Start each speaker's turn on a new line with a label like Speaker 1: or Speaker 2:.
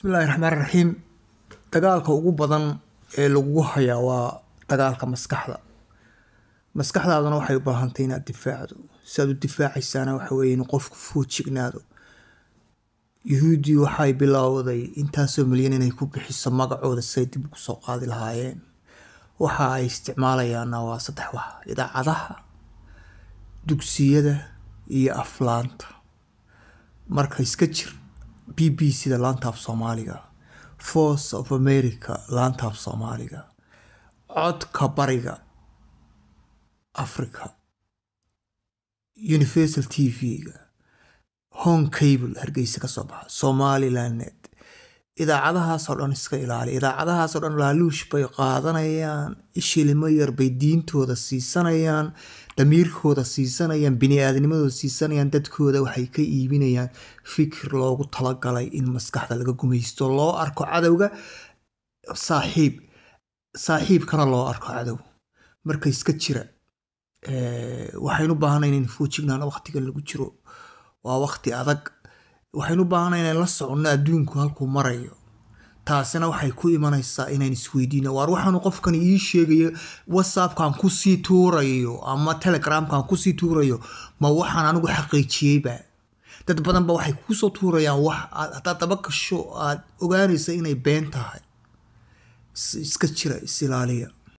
Speaker 1: Bismillaahi Raxmaani Raxiim. Dagaalka ugu badan ee lagu hayaa waa dagaalka maskaxda. Maskaxdaaduna waxay u baahan tahay inaad difaacdo. Si aad u difaacaysana waxa weeye in qofku foojignaado. Yuhuudi waxay bilowday intaasoo milyan inay ku bixiso magacooda si ay dib ugu soo qaadi lahaayeen. Waxa ay isticmaalayaan waa saddex wax: idaacadaha, dugsiyada iyo aflaanta. Marka iska jir BBC da laanta af Soomaaliga, Voice of America laanta af Soomaaliga, Codka Bariga Afrika, Universal TV-ga, Home Cable Hargeysa ka soo baxa, Somaliland Net. Idaacadahaas oo dhan iska ilaali. Idaacadahaas oo dhan laaluush bay qaadanayaan, shilimo yar bay diintooda siisanayaan, damiirkooda siisanayaan, bini'aadnimadooda siisanayaan, dadkooda waxay ka iibinayaan fikir loogu talagalay in maskaxda laga gumaysto, loo arko cadowga saaxiibkana loo arko cadow. Marka iska jira waxaynu u baahanayn in foojignaano waqtiga lagu jiro. Waa waqti adag. Waxaynu u baahanayn in la socono adduunku halkuu marayo. Taasina waxay ku imanaysaa inaan isweydiino waar waxaanu qofkan ii sheegayo WhatsApp-kan ku sii tuurayo ama Telegram-kan ku sii tuurayo ma waxaan anigu xaqiijiyeyba. Dad badan ba waxay ku soo tuurayaan wax hadaad daba gasho aad ogaanaysa inay been tahay. Iska jira, is ilaaliya.